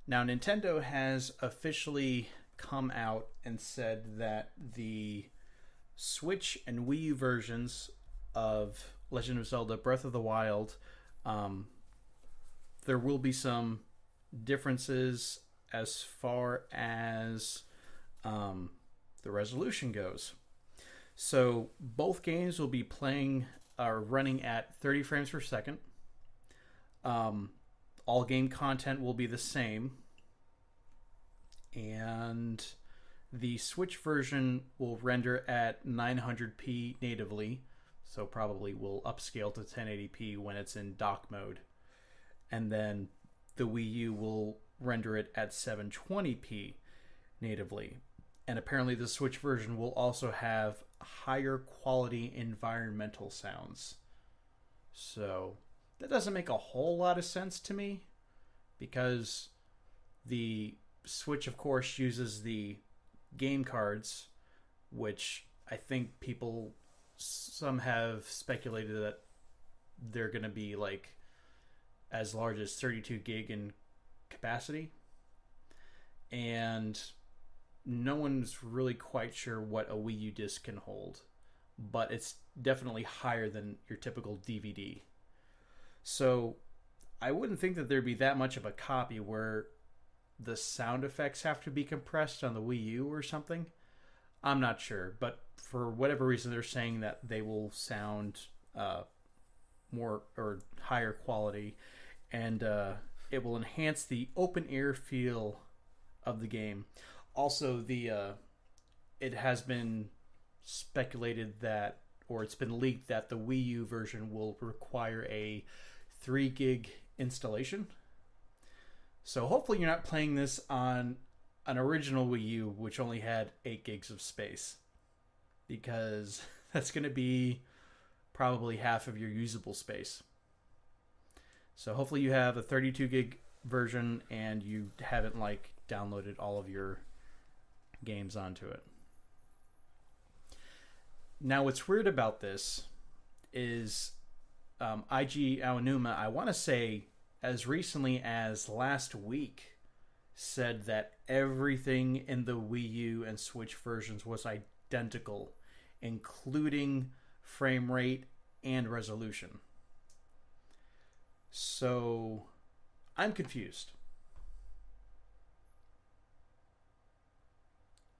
Now, Nintendo has officially come out and said that the Switch and Wii U versions of Legend of Zelda Breath of the Wild, um, there will be some differences as far as um, the resolution goes. So both games will be playing are running at 30 frames per second. Um, all game content will be the same, and the Switch version will render at 900p natively, so probably will upscale to 1080p when it's in dock mode. And then the Wii U will render it at 720p natively. And apparently the Switch version will also have higher quality environmental sounds. So that doesn't make a whole lot of sense to me because the Switch, of course, uses the game cards, which I think some have speculated that they're going to be like as large as 32 gig in capacity. And no one's really quite sure what a Wii U disc can hold, but it's definitely higher than your typical DVD. So I wouldn't think that there'd be that much of a copy where the sound effects have to be compressed on the Wii U or something. I'm not sure, but for whatever reason, they're saying that they will sound more or higher quality, and it will enhance the open air feel of the game. Also, it has been speculated that, or it's been leaked that the Wii U version will require a 3 gig installation. So hopefully you're not playing this on an original Wii U, which only had 8 gigs of space, because that's going to be probably half of your usable space. So hopefully you have a 32 gig version and you haven't downloaded all of your games onto it. Now, what's weird about this is IG Aonuma, I want to say as recently as last week, said that everything in the Wii U and Switch versions was identical, including frame rate and resolution. So I'm confused.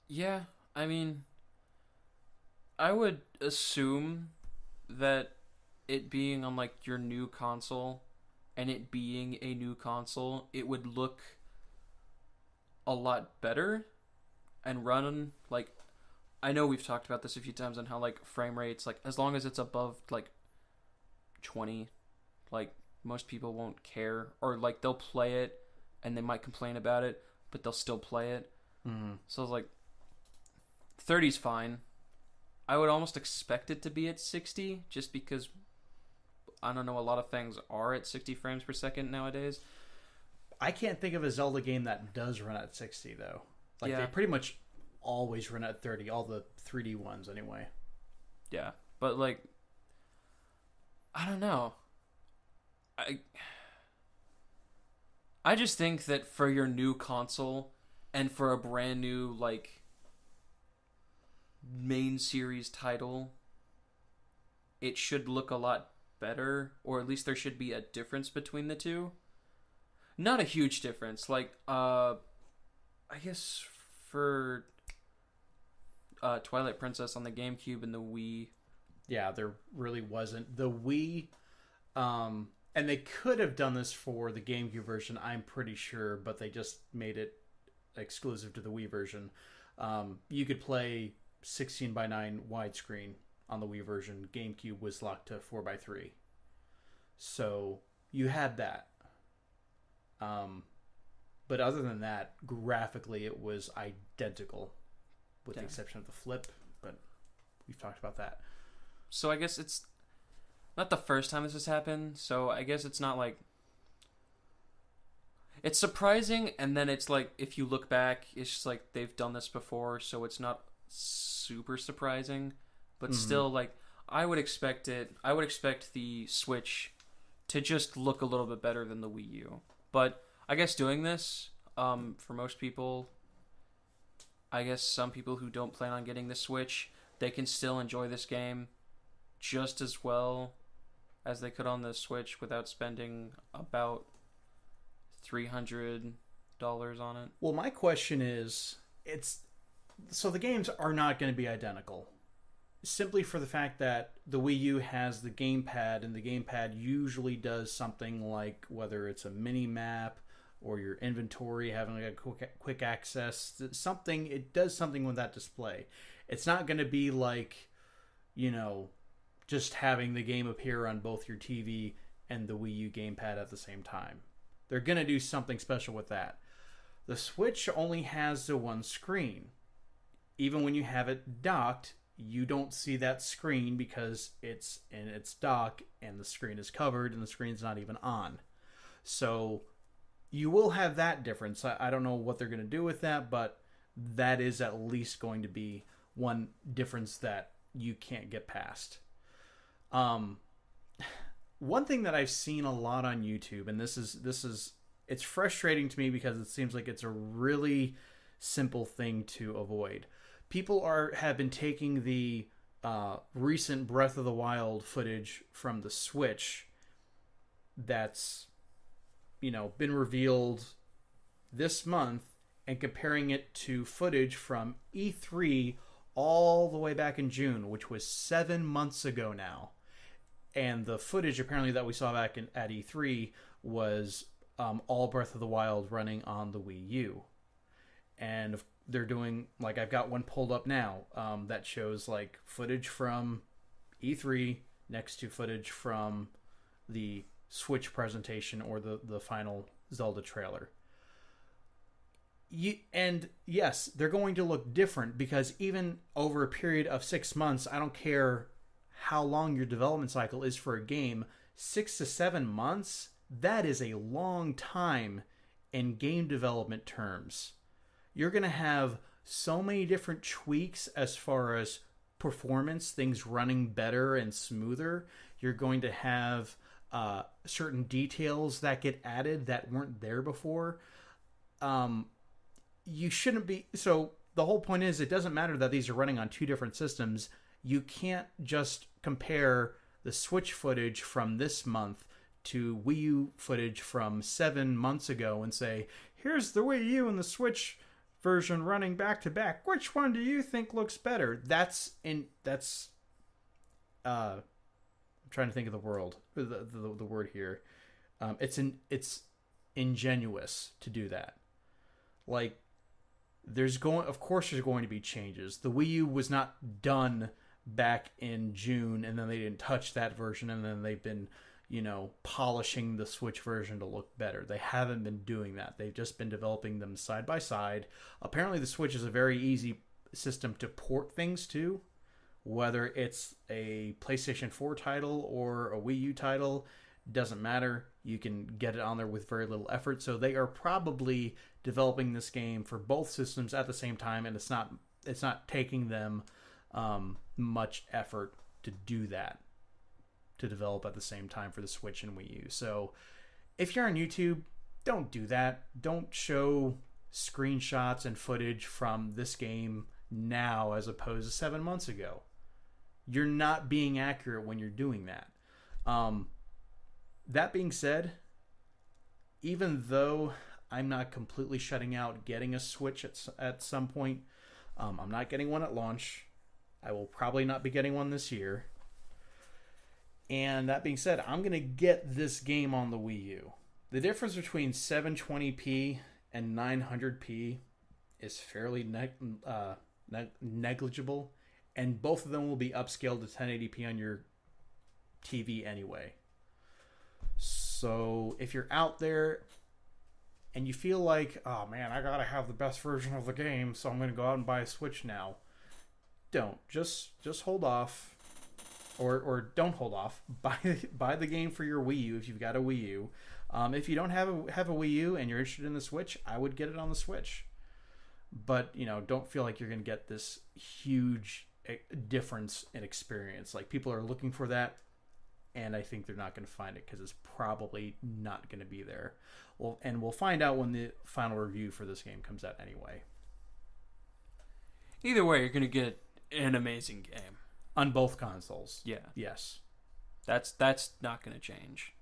Yeah, I mean, I would assume that it being on like your new console and it being a new console, it would look a lot better and run like, I know we've talked about this a few times on how like frame rates, like as long as it's above like 20, like most people won't care, or like they'll play it and they might complain about it, but they'll still play it. Mm-hmm. So I was like, 30's fine. I would almost expect it to be at 60 just because I don't know, a lot of things are at 60 frames per second nowadays. I can't think of a Zelda game that does run at 60 though. Like Yeah. they pretty much always run at 30, all the 3D ones anyway. Yeah, but like I don't know. I just think that for your new console and for a brand new like main series title, it should look a lot better, or at least there should be a difference between the two. Not a huge difference. Like I guess for Twilight Princess on the GameCube and the Wii. Yeah, there really wasn't. The Wii, and they could have done this for the GameCube version, I'm pretty sure, but they just made it exclusive to the Wii version. You could play 16:9 widescreen on the Wii version. GameCube was locked to 4:3. So you had that. But other than that, graphically it was identical, with the exception of the flip, but we've talked about that. So I guess it's not the first time this has happened, so I guess it's not like... It's surprising, and then it's like, if you look back, it's just like they've done this before, so it's not super surprising. But still, like, I would expect the Switch to just look a little bit better than the Wii U. But I guess doing this, For most people, I guess some people who don't plan on getting the Switch, they can still enjoy this game just as well as they could on the Switch without spending about $300 on it. Well, my question is, so the games are not going to be identical, simply for the fact that the Wii U has the gamepad, and the gamepad usually does something like, whether it's a mini map or your inventory having like a quick access, something, it does something with that display. It's not going to be like, just having the game appear on both your TV and the Wii U gamepad at the same time. They're going to do something special with that. The Switch only has the one screen. Even when you have it docked, you don't see that screen because it's in its dock and the screen is covered and the screen's not even on. So you will have that difference. I don't know what they're going to do with that, but that is at least going to be one difference that you can't get past. One thing that I've seen a lot on YouTube, and this is it's frustrating to me because it seems like it's a really simple thing to avoid. People have been taking the recent Breath of the Wild footage from the Switch that's been revealed this month and comparing it to footage from E3 all the way back in June, which was 7 months ago now. And the footage apparently that we saw back at E3 was all Breath of the Wild running on the Wii U. And they're doing, like, I've got one pulled up now that shows like footage from E3 next to footage from the Switch presentation or the final Zelda trailer. And yes, they're going to look different because even over a period of 6 months, I don't care how long your development cycle is for a game, 6 to 7 months, that is a long time in game development terms. You're going to have so many different tweaks as far as performance, things running better and smoother. You're going to have certain details that get added that weren't there before. You shouldn't be... So the whole point is, it doesn't matter that these are running on two different systems. You can't just compare the Switch footage from this month to Wii U footage from 7 months ago and say, here's the Wii U and the Switch version running back to back. Which one do you think looks better? I'm trying to think of the word here. It's ingenuous to do that. Like, of course there's going to be changes. The Wii U was not done back in June and then they didn't touch that version and then they've been, polishing the Switch version to look better. They haven't been doing that. They've just been developing them side by side. Apparently the Switch is a very easy system to port things to, whether it's a PlayStation 4 title or a Wii U title, doesn't matter. You can get it on there with very little effort. So they are probably developing this game for both systems at the same time, and it's not taking them much effort to do that, to develop at the same time for the Switch and Wii U. So if you're on YouTube, don't do that. Don't show screenshots and footage from this game now as opposed to 7 months ago. You're not being accurate when you're doing that. That being said, even though I'm not completely shutting out getting a Switch at some point, I'm not getting one at launch. I will probably not be getting one this year. And that being said, I'm going to get this game on the Wii U. The difference between 720p and 900p is fairly negligible, and both of them will be upscaled to 1080p on your TV anyway. So if you're out there and you feel like, oh man, I gotta have the best version of the game, so I'm going to go out and buy a Switch now, don't. Just hold off. Or don't hold off. Buy the game for your Wii U if you've got a Wii U. If you don't have a Wii U and you're interested in the Switch, I would get it on the Switch. But don't feel like you're going to get this huge difference in experience. Like, people are looking for that. and I think they're not going to find it because it's probably not going to be there. Well, and we'll find out when the final review for this game comes out anyway. Either way, you're going to get an amazing game On both consoles. Yeah. Yes. That's not going to change.